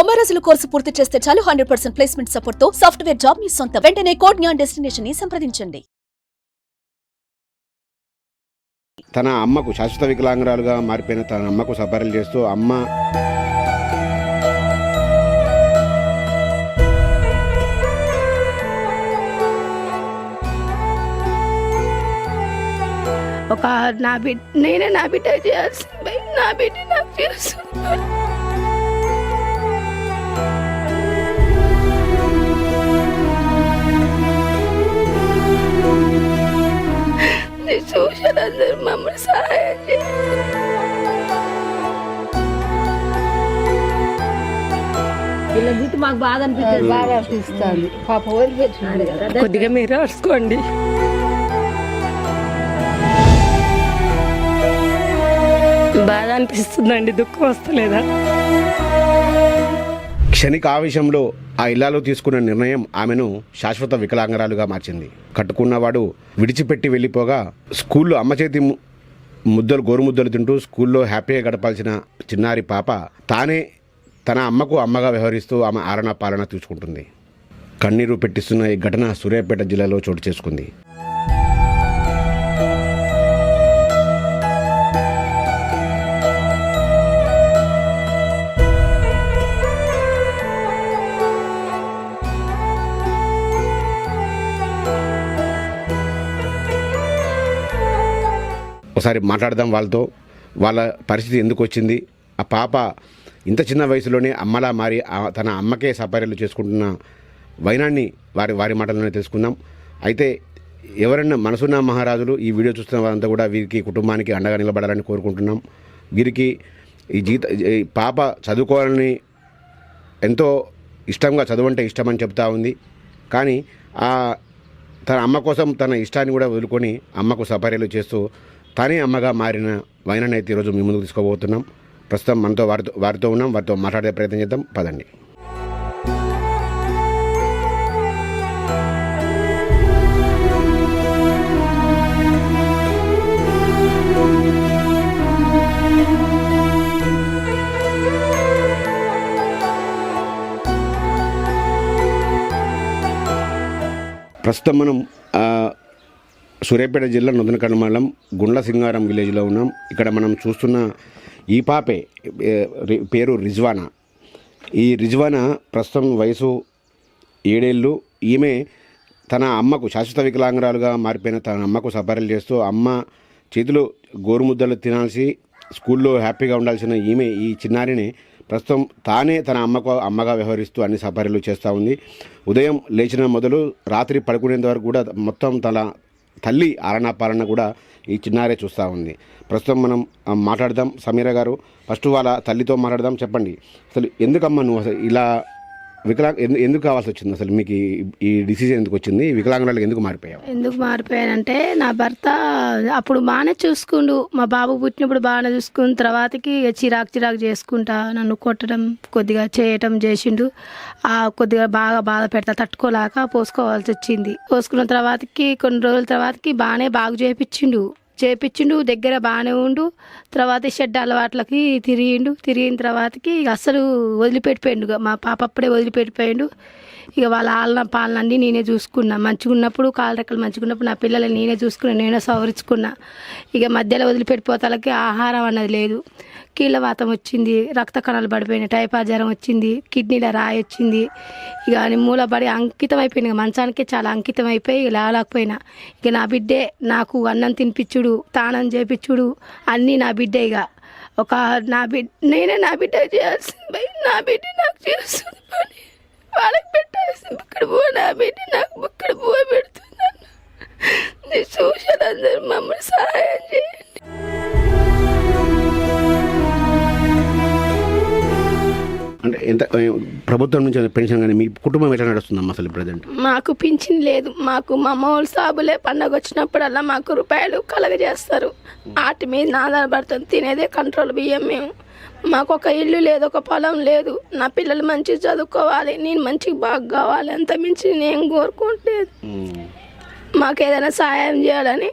90 రోజుల కోర్సు పూర్తి చేస్తే చాలు 100% ప్లేస్మెంట్ సపోర్ట్ తో సాఫ్ట్వేర్ జాబ్ మీ సొంతం. వెంటనే కోడ్ జ్ఞాన్ డెస్టినేషన్ ని సంప్రదించండి. తన అమ్మకు శాశ్వత వికలాంగురాలుగా మారిపోయిన తన అమ్మకు సపర్యలు చేస్తూ అమ్మ ఒక నేనే నా బిడ్డ చేయాల్సింది, నా బిడ్డ నాకు చేస్తుంది. చూసారందరూ మమ్మల్ని సహాయం చేయాలి. ఇలా చూస్తే మాకు బాధ అనిపిస్తుంది, బాగా అనిపిస్తుంది. పాప వదిలిపెట్టినాడు కదా, కొద్దిగా మీరు అరుచుకోండి. బాధ అనిపిస్తుందండి, దుఃఖం వస్తలేదా? క్షణిక ఆవేశంలో ఆ ఇల్లాలో తీసుకున్న నిర్ణయం ఆమెను శాశ్వత వికలాంగురాలుగా మార్చింది. కట్టుకున్నవాడు విడిచిపెట్టి వెళ్ళిపోగా స్కూల్లో అమ్మ చేతి గోరుముద్దలు తింటూ స్కూల్లో హ్యాపీగా గడపాల్సిన చిన్నారి పాప తానే తన అమ్మకు అమ్మగా వ్యవహరిస్తూ ఆమె ఆలన పాలన తీసుకుంటుంది. కన్నీరు పెట్టిస్తున్న ఈ ఘటన సూర్యాపేట జిల్లాలో చోటు చేసుకుంది. ఒకసారి మాట్లాడదాం వాళ్ళతో. వాళ్ళ పరిస్థితి ఎందుకు వచ్చింది, ఆ పాప ఇంత చిన్న వయసులోనే అమ్మలా మారి తన అమ్మకే సపర్యలు చేసుకుంటున్న వైనాన్ని వారి మాటల్లోనే తెలుసుకుందాం. అయితే ఎవరైనా మనసున్న మహారాజులు ఈ వీడియో చూస్తున్న వారంతా కూడా వీరికి కుటుంబానికి అండగా నిలబడాలని కోరుకుంటున్నాం. వీరికి ఈ పాప చదువుకోవాలని ఎంతో ఇష్టంగా చదువంటే ఇష్టమని చెప్తా ఉంది. కానీ తన అమ్మ కోసం తన ఇష్టాన్ని కూడా వదులుకొని అమ్మకు సపర్యలు చేస్తూ తానే అమ్మగా మారిన వైనాన్ని అయితే ఈరోజు మీ ముందుకు తీసుకోబోతున్నాం. ప్రస్తుతం మనతో వారితో ఉన్నాం, వారితో మాట్లాడే ప్రయత్నం చేద్దాం. పదండి. ప్రస్తుతం మనం సూర్యాపేట జిల్లా నూతనకండ మండలం గుండ్ల సింగారం విలేజ్లో ఉన్నాం. ఇక్కడ మనం చూస్తున్న ఈ పాపే పేరు రిజ్వానా. ఈ రిజ్వానా ప్రస్తుతం వయసు 7 ఏళ్ళు. ఈమె తన అమ్మకు శాశ్వత వికలాంగురాలుగా మారిపోయిన తన అమ్మకు సపర్యలు చేస్తూ అమ్మ చేతిలో గోరుముద్దలు తినాల్సి స్కూల్లో హ్యాపీగా ఉండాల్సిన ఈమె ఈ చిన్నారిని ప్రస్తుతం తానే తన అమ్మకు అమ్మగా వ్యవహరిస్తూ అన్ని సపర్యలు చేస్తూ ఉంది. ఉదయం లేచిన మొదలు రాత్రి పడుకునేంత వరకు కూడా మొత్తం తన తల్లి ఆలనా పాలన కూడా ఈ చిన్నారే చూస్తూ ఉంది. ప్రస్తుతం మనం మాట్లాడదాం. సమీర గారు, ఫస్ట్ వాళ్ళ తల్లితో మాట్లాడదాం. చెప్పండి, అసలు ఎందుకమ్మా నువ్వు అసలు ఇలా ఎందుకు కావాల్సి వచ్చింది? అసలు మీకు ఈ డిసిజన్ ఎందుకు వచ్చింది? వికలాంగురాలకు ఎందుకు మారిపోయావు? ఎందుకు మారిపోయానంటే నా భర్త అప్పుడు బాగానే చూసుకుండు, మా బాబు పుట్టినప్పుడు బాగానే చూసుకున్న తర్వాతకి చిరాకు చేసుకుంటా నన్ను కొట్టడం కొద్దిగా చేయటం చేసిండు. కొద్దిగా బాగా బాధ పెడతా తట్టుకోలేక పోసుకోవాల్సి వచ్చింది. పోసుకున్న తర్వాతకి కొన్ని రోజుల తర్వాతకి బాగా చేపించిండు దగ్గర బాగానే ఉండు. తర్వాత షెడ్ అలవాట్లకి తిరిగిన తర్వాతకి ఇక అస్సలు వదిలిపెట్టిపోయిండు. మా పాప అప్పుడే వదిలిపెట్టిపోయిండు. ఇక వాళ్ళ ఆలన పాలన అన్నీ నేనే చూసుకున్నా. మంచిగా ఉన్నప్పుడు కాలు రెక్కలు మంచిగా ఉన్నప్పుడు నా పిల్లల్ని నేనే చూసుకున్నా, నేనే సవరించుకున్నా. ఇక మధ్యలో వదిలిపెట్టిపోతాలకి ఆహారం అన్నది లేదు. కీళ్ళవాతం వచ్చింది, రక్త కణాలు పడిపోయినాయి, టైఫాయిడ్ జ్వరం వచ్చింది, కిడ్నీల రాయి వచ్చింది. ఇక మూలబడి అంకితం అయిపోయింది. ఇక మంచానికే చాలా అంకితం అయిపోయి ఇక లేవలేకపోయినా. ఇక నా బిడ్డే నాకు అన్నం తినిపించుడు, తానం చేపించుడు అన్నీ నా బిడ్డే. ఇక నేనే నా బిడ్డ చేయాల్సింది, నా బిడ్డ నాకు చేస్తుంది పని, వాళ్ళకి పెట్టాల్సింది. ఇక్కడ పో నా బిడ్డ నాకు ఇక్కడ పో పెడుతుందన్న. చూసారందరూ మమ్మల్ని సహాయం చేయండి. అంటే ఎంత ప్రభుత్వం నుంచి పెన్షన్ కానీ మీ కుటుంబం ఎట్లా నడుస్తుందమ్మా అసలు ప్రజెంట్? మాకు పింఛన్ లేదు. మాకు మా అమ్మోళ్ళు సాబులే పండగ వచ్చినప్పుడల్లా మాకు రూపాయలు కలగజేస్తారు. వాటి మీద ఆధారపడుతుంది. తినేదే కంట్రోల్ బియ్యం. మాకు ఒక ఇల్లు లేదు, ఒక పొలం లేదు. నా పిల్లలు మంచిగా చదువుకోవాలి, నేను మంచిగా బాగా కావాలి, అంత మించి నేను కోరుకోవట్లేదు. మాకు ఏదైనా సహాయం చేయాలని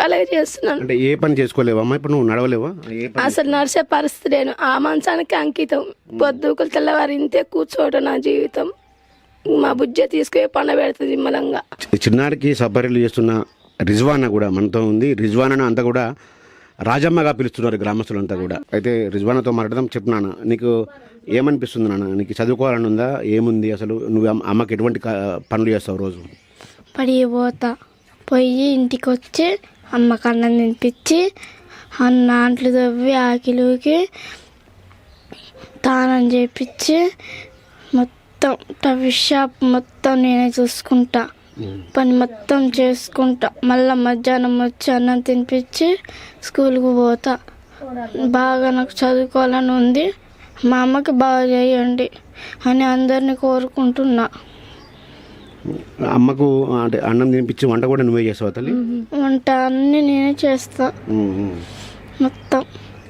అలాగే చేస్తున్నాను. అంటే ఏ పని చేసుకోలేవా అమ్మా? ఇప్పుడు నువ్వు నడవలేవా? ఏ పని? అసలు నడిచే పరిస్థితి లేను. ఆ మంచానికి అంకితం. పొద్దుకులు తెల్లవారు ఇంతే కూర్చోవడం నా జీవితం. మా బుజ్జ తీసుకుపోయి పండ పెడుతుంది నిమ్మలంగా. చిన్నారికి సపర్యలు చేస్తున్న రిజ్వానా కూడా మనతో ఉంది. రిజ్వానాను అంతా కూడా రాజమ్మగా పిలుస్తున్నారు గ్రామస్తులంతా కూడా. అయితే రిజ్వానాతో మాట్లాడదాం. చెప్పు నాన్న, నీకు ఏమనిపిస్తుంది నాన్న? నీకు చదువుకోవాలని ఉందా? ఏముంది అసలు? నువ్వు అమ్మకి ఎటువంటి పనులు చేస్తావు రోజు? పడికి పోతా, పోయి ఇంటికి వచ్చి అమ్మకి అన్నం తినిపించి అంట్లు తవ్వి ఆకిలికి తానం చేపించి మొత్తం టవీ షాప్ మొత్తం నేనే చూసుకుంటా. పని మొత్తం చేసుకుంటా. మళ్ళీ మధ్యాహ్నం వచ్చి అన్నం తినిపించి స్కూల్కి పోతా. బాగా నాకు చదువుకోవాలని ఉంది. మా అమ్మకి బాగా చేయండి అని అందరినీ కోరుకుంటున్నా. అమ్మకు అంటే అన్నం తినిపించి వంట కూడా నువ్వే చేస్తావా తల్లి? వంట అన్నీ నేనే చేస్తా. మొత్తం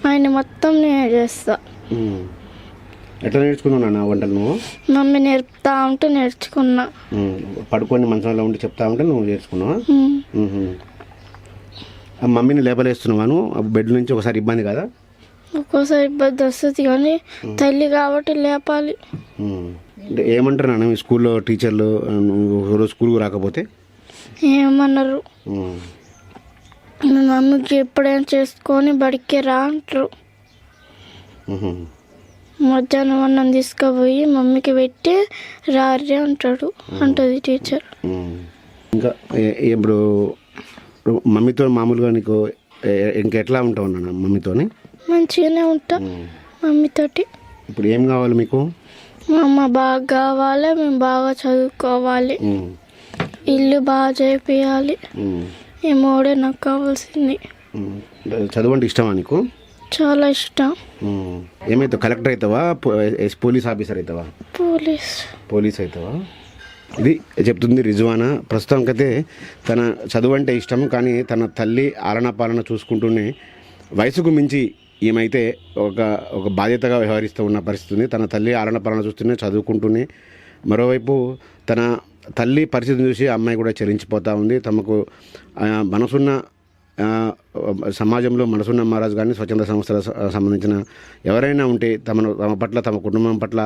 ఆయన మొత్తం నేనే చేస్తా. ఎట్లా నేర్చుకున్నావు నాన్న వంటలు నువ్వు? మమ్మీ నేర్పుతా ఉంటే నేర్చుకున్నా. పడుకొని మంచంలో ఉండి చెప్తా ఉంటే నువ్వు నేర్చుకున్నావా? మమ్మీని లేపలేస్తున్నావాను బెడ్ నుంచి? ఒకసారి ఇబ్బంది కదా? ఒక్కోసారి ఇబ్బంది వస్తుంది కానీ తల్లి కాబట్టి లేపాలి. అంటే ఏమంటారు నాన్న మీ స్కూల్లో టీచర్లు రోజు స్కూల్కి రాకపోతే? ఏమన్నారు, మీ మమ్మీకి ఎప్పుడైనా చేసుకొని బడికి రా అంటారు. మధ్యాహ్నం అన్నం తీసుకుపోయి మమ్మీకి పెట్టి రారి అంటది టీచర్. ఇంకా ఇప్పుడు మమ్మీతో మామూలుగా నీకు ఇంకెట్లా ఉంటావు నాన్న మమ్మీతోని? మంచిగానే ఉంటా మమ్మీతోటి. ఇప్పుడు ఏం కావాలి మీకు? మా అమ్మ బాగా కావాలి, మేము బాగా చదువుకోవాలి, ఇల్లు బాగా చేపియాలి. ఈ మూడే నాకు కావాల్సింది. చదువు అంటే ఇష్టమా నీకు? చాలా ఇష్టం. ఏమైతావు? కలెక్టర్ అవుతావా? పోలీస్ ఆఫీసర్ అవుతావా? పోలీస్ అవుతావా? ఇది చెప్తుంది రిజ్వానా. ప్రస్తుతానికైతే తన చదువు అంటే ఇష్టం, కానీ తన తల్లి ఆలనా పాలన చూసుకుంటూనే వయసుకు మించి ఈమెయితే ఒక బాధ్యతగా వ్యవహరిస్తూ ఉన్న పరిస్థితి ఉంది. తన తల్లి ఆలన పాలన చూస్తూనే చదువుకుంటూనే మరోవైపు తన తల్లి పరిస్థితిని చూసి అమ్మాయి కూడా చెల్లించిపోతూ ఉంది. తమకు మనసున్న సమాజంలో మనసున్న మహారాజు కానీ స్వచ్ఛంద సంస్థలకు సంబంధించిన ఎవరైనా ఉంటే తమ పట్ల తమ కుటుంబం పట్ల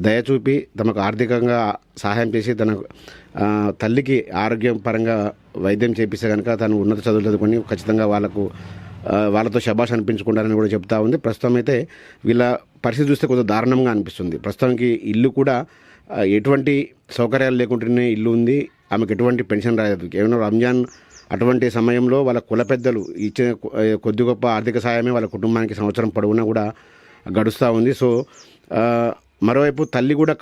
దయ చూపి తమకు ఆర్థికంగా సహాయం చేసి తన తల్లికి ఆరోగ్యం పరంగా వైద్యం చేపిస్తే కనుక తను ఉన్నత చదువులు చదువుకొని ఖచ్చితంగా వాళ్ళతో శబాష్ అనిపించుకుంటారని కూడా చెప్తా ఉంది. ప్రస్తుతం అయితే వీళ్ళ పరిస్థితి చూస్తే కొంచెం దారుణంగా అనిపిస్తుంది. ప్రస్తుతానికి ఇల్లు కూడా ఎటువంటి సౌకర్యాలు లేకుండానే ఇల్లు ఉంది. ఆమెకు ఎటువంటి పెన్షన్ రాలేదు. కేవలం రంజాన్ అటువంటి సమయంలో వాళ్ళ కుల పెద్దలు ఇచ్చిన కొద్ది గొప్ప ఆర్థిక సాయమే వాళ్ళ కుటుంబానికి సంవత్సరం పొడవునా కూడా గడుస్తూ ఉంది. సో మరోవైపు తల్లి కూడా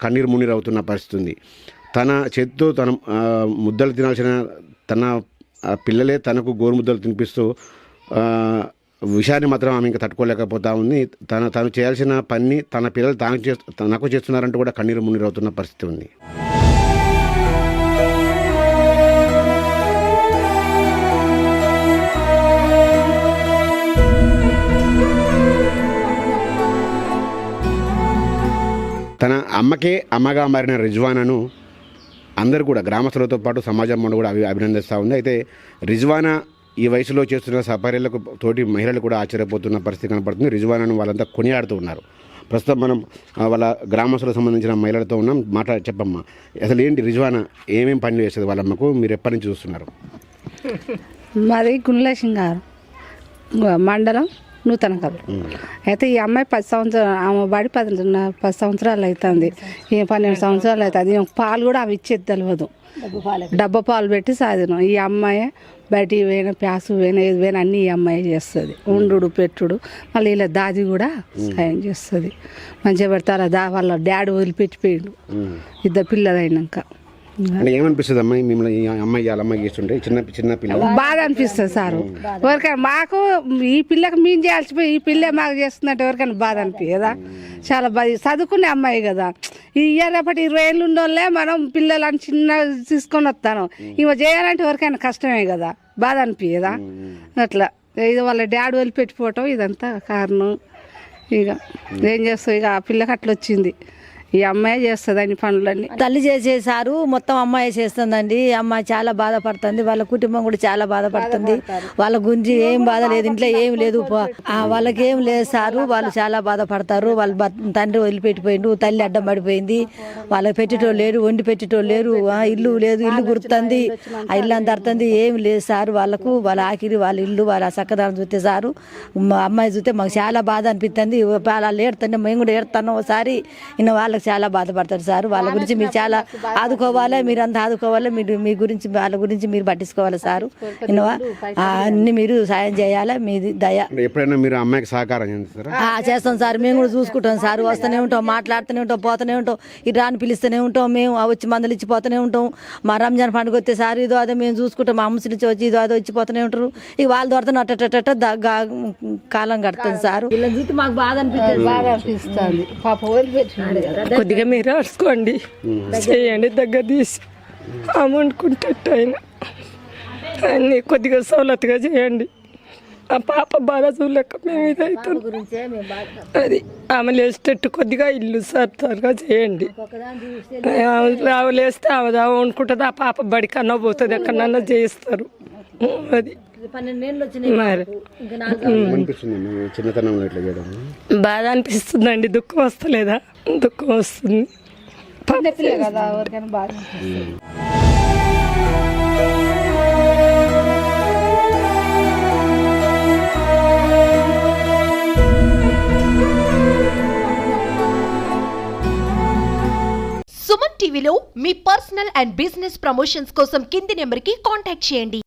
కన్నీరు మున్నీరు అవుతున్న పరిస్థితి ఉంది. తన చేతితో తన ముద్దలు తినాల్సిన తన పిల్లలే తనకు గోరుముద్దలు తినిపిస్తూ విషయాన్ని మాత్రం ఆమె ఇంకా తట్టుకోలేకపోతా ఉంది. తను చేయాల్సిన పని తన పిల్లలు తనకు చేస్తున్నారంటూ కూడా కన్నీరు మున్నీరు అవుతున్న పరిస్థితి ఉంది. తన అమ్మకే అమ్మగా మారిన రిజ్వానాను అందరూ కూడా గ్రామస్తులతో పాటు సమాజం కూడా అభినందిస్తూ ఉంది. అయితే రిజ్వానా ఈ వయసులో చేస్తున్న సపర్యలకు తోటి మహిళలు కూడా ఆశ్చర్యపోతున్న పరిస్థితి కనపడుతుంది. రిజ్వానాను వాళ్ళంతా కొనియాడుతూ ఉన్నారు. ప్రస్తుతం మనం వాళ్ళ గ్రామస్తులకు సంబంధించిన మహిళలతో ఉన్నాం. చెప్పమ్మా, అసలు ఏంటి రిజ్వానా ఏమేమి పనులు చేస్తుంది వాళ్ళమ్మకు? మీరు ఎప్పటి నుంచి చూస్తున్నారు? మాది గుండ్ల సింగారం మండలం నూతన కబురు. అయితే ఈ అమ్మాయి 10 సంవత్సరాలు, ఆమె బడి 10 సంవత్సరాలు అవుతుంది. 12 సంవత్సరాలు అవుతుంది. పాలు కూడా అవి ఇచ్చేది తెలియదు. డబ్బా పాలు పెట్టి సాధినం. ఈ అమ్మాయి బయటికి పోయినా ప్యాసు పోయినా ఏది పోయినా అన్నీ ఈ అమ్మాయి చేస్తుంది. ఉండు పెట్టుడు మళ్ళీ ఇలా దాది కూడా సాయం చేస్తుంది. మంచిగా పెడతారు. వాళ్ళ డాడీ వదిలిపెట్టిపోయిండు 2 పిల్లలు అయినాక. అంటే ఏమనిపిస్తుంది అమ్మాయి మిమ్మల్ని అమ్మాయి వాళ్ళ అమ్మాయి చేస్తుంటే చిన్న పిల్లలు? బాగా అనిపిస్తుంది సారు. ఎవరికైనా మాకు ఈ పిల్లకి మేము చేయాల్సిపోయి ఈ పిల్లే మాకు చేస్తుందంటే ఎవరికైనా బాధ అనిపించదా? చాలా బాధ. చదువుకునే అమ్మాయి కదా. ఈ రేపటి 20 ఏళ్ళు ఉన్నోళ్ళే మనం పిల్లలని చిన్న తీసుకొని వస్తాను. ఇవ చేయాలంటే ఎవరికైనా కష్టమే కదా, బాధ అనిపించదా? అట్లా ఇది వాళ్ళ డాడీ వదిలిపెట్టిపోవటం ఇదంతా కారణం. ఇక ఏం చేస్తావు, ఇక ఆ పిల్లకి అట్లా వచ్చింది. ఈ అమ్మాయి చేస్తుంది అన్ని పనులన్నీ. తల్లి చేసేసారు, మొత్తం అమ్మాయి చేస్తుందండి. అమ్మాయి చాలా బాధపడుతుంది, వాళ్ళ కుటుంబం కూడా చాలా బాధపడుతుంది. వాళ్ళ గురించి ఏం బాధ లేదు, ఇంట్లో ఏం లేదు, వాళ్ళకి ఏం లేదు సారు. వాళ్ళు చాలా బాధపడతారు. వాళ్ళ తండ్రి వదిలిపెట్టిపోయిండు, తల్లి అడ్డం పడిపోయింది, వాళ్ళకి పెట్టేటోళ్ళు లేరు, వండి పెట్టేటోళ్ళు లేరు, ఇల్లు లేదు, ఇల్లు గుర్తుంది, ఆ ఇల్లు అంత అర్థంది, ఏం లేదు సారు. వాళ్ళకు వాళ్ళ ఆఖరి వాళ్ళ ఇల్లు వాళ్ళ చక్కదనం చూస్తే సారు. మా అమ్మాయి చూస్తే మాకు చాలా బాధ అనిపిస్తుంది. వాళ్ళు ఏడుతుంటే మేము కూడా ఏడుతున్నాం ఒకసారి. ఇన్న వాళ్ళకి చాలా బాధపడతారు సార్. వాళ్ళ గురించి మీరు చాలా ఆదుకోవాలి, మీరు అంతా ఆదుకోవాలి. మీరు మీ గురించి వాళ్ళ గురించి మీరు పట్టించుకోవాలి సారు. ఇన్నవా అన్ని మీరు సాయం చేయాలి, మీది దయ. ఎప్పుడైనా మీరు అమ్మాయికి సహకారం చేస్తారా? చేస్తాం సార్, మేము కూడా చూసుకుంటాం సార్. వస్తూనే ఉంటాం, మాట్లాడుతూనే ఉంటాం, పోతూనే ఉంటాం, ఈ రాని పిలుస్తూనే ఉంటాం, మేము వచ్చి మందులు ఇచ్చిపోతూనే ఉంటాం. మా రంజాన్ పండుగ వస్తే సార్ ఇదో అదే మేము చూసుకుంటాం. మా అమ్మసి నుంచి వచ్చి ఇదో అదో ఇచ్చిపోతూనే ఉంటారు. ఇక వాళ్ళ దొరత అట్ట కాలం కడుతుంది సార్. వీళ్ళని చూస్తే మాకు బాధ అనిపిస్తుంది. పాప వదిలిపెట్టినాడు కదా. కొద్దిగా మీరు అడుచుకోండి, చేయండి, దగ్గర తీసి అమౌంట్ కుంటే అన్ని కొద్దిగా సౌలతుగా చేయండి. ఆ పాప బాధ చూడలేక మేము ఇదవుతుంది. అది ఆమె లేచేటట్టు కొద్దిగా ఇల్లు సర్గా చేయండి. ఆమె లేస్తే ఆమె అనుకుంటుంది, ఆ పాప బడికన్నా పోతుంది, ఎక్కడన్నా చేయిస్తారు. అది మరి చిన్నతనంలో ఇట్లా చేయడం బాధ అనిపిస్తుందండి. దుఃఖం వస్తలేదా? దుఃఖం వస్తుంది. కదా ఎవరికైనా బాగా సుమన్ టీవీలో మీ పర్సనల్ అండ్ బిజినెస్ ప్రమోషన్స్ కోసం కింది నెంబర్కి కాంటాక్ట్ చేయండి.